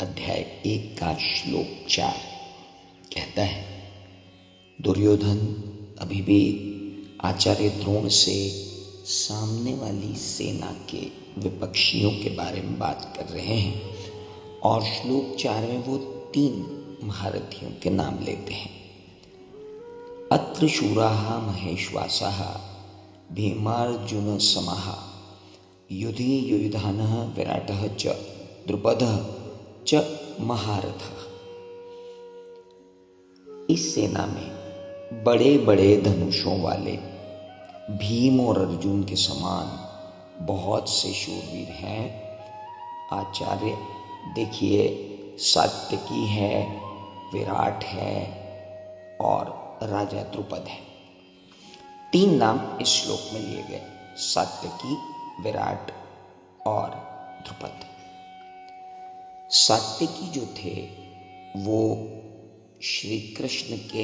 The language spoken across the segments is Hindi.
अध्याय 1 का श्लोक 4 कहता है, दुर्योधन अभी भी आचार्य द्रोण से सामने वाली सेना के विपक्षियों के बारे में बात कर रहे हैं और श्लोक 4 में वो 3 महारथियों के नाम लेते हैं। अत्र शूराः महेश्वासाः भीमार्जुन समाः युधि युयुधानः विराटः च द्रुपदः च महारथः। इस सेना में बड़े बड़े धनुषों वाले भीम और अर्जुन के समान बहुत से शूरवीर हैं। आचार्य देखिए, सात्यकी है, विराट है और राजा द्रुपद है। 3 नाम इस श्लोक में लिए गए, सात्यकी, विराट और द्रुपद। सात्यकी जो थे वो श्री कृष्ण के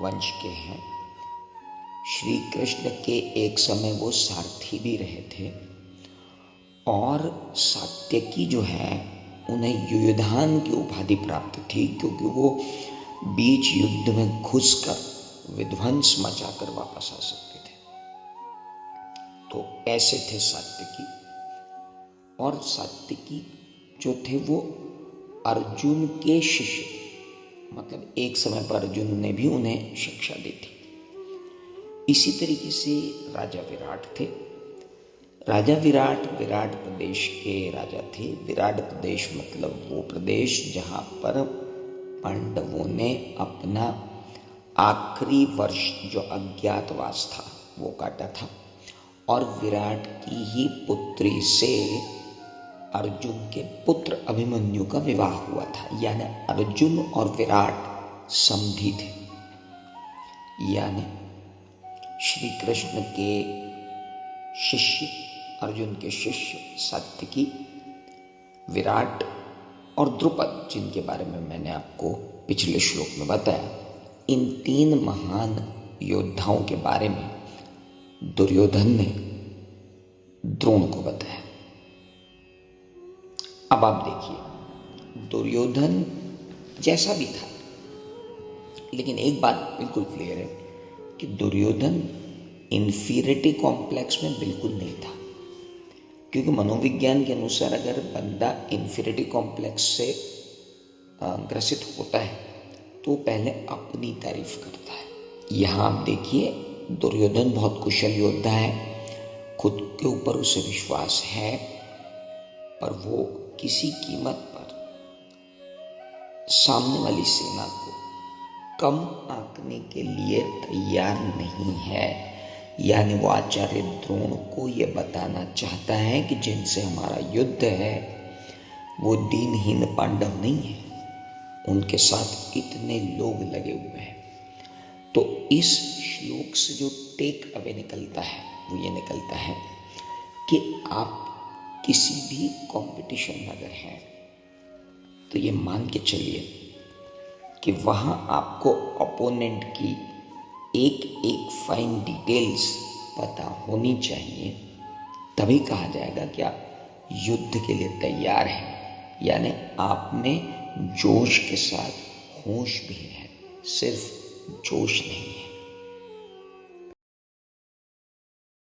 वंश के हैं। श्री कृष्ण के एक समय वो सारथी भी रहे थे और सात्यकी जो है उन्हें युयुधान की उपाधि प्राप्त थी, क्योंकि वो बीच युद्ध में घुसकर विध्वंस मचाकर वापस आ सकते थे। तो ऐसे थे सात्यकी। और सात्यकी जो थे वो अर्जुन के शिष्य, मतलब एक समय पर अर्जुन ने भी उन्हें शिक्षा दी थी। इसी तरीके से राजा विराट थे। राजा विराट प्रदेश के राजा थे। विराट प्रदेश मतलब वो प्रदेश जहाँ पर पांडवों ने अपना आखिरी वर्ष जो अज्ञातवास था वो काटा था। और विराट की ही पुत्री से अर्जुन के पुत्र अभिमन्यु का विवाह हुआ था, यानी अर्जुन और विराट समधी थे। यानी श्री कृष्ण के शिष्य, अर्जुन के शिष्य सात्यकी, विराट और द्रुपद, जिनके बारे में मैंने आपको पिछले श्लोक में बताया, इन 3 महान योद्धाओं के बारे में दुर्योधन ने द्रोण को बताया। अब आप देखिए, दुर्योधन जैसा भी था, लेकिन एक बात बिल्कुल क्लियर है कि दुर्योधन इंफीरियरिटी कॉम्प्लेक्स में बिल्कुल नहीं था। क्योंकि मनोविज्ञान के अनुसार अगर बंदा इंफीरियरिटी कॉम्प्लेक्स से ग्रसित होता है तो पहले अपनी तारीफ करता है। यहाँ आप देखिए, दुर्योधन बहुत कुशल योद्धा है, खुद के ऊपर उसे विश्वास है, पर वो किसी कीमत पर सामने वाली सेना को कम आंकने के लिए तैयार नहीं है। यानी वो आचार्य द्रोण को ये बताना चाहता है कि जिनसे हमारा युद्ध है वो दीनहीन पांडव नहीं है, उनके साथ इतने लोग लगे हुए हैं। तो इस श्लोक से जो टेक अवे निकलता है वो ये निकलता है कि आप किसी भी कंपटीशन में अगर हैं तो ये मान के चलिए कि वहाँ आपको अपोनेंट की एक एक फाइन डिटेल्स पता होनी चाहिए, तभी कहा जाएगा कि आप युद्ध के लिए तैयार हैं। यानी आप में जोश के साथ होश भी है, सिर्फ जोश नहीं है।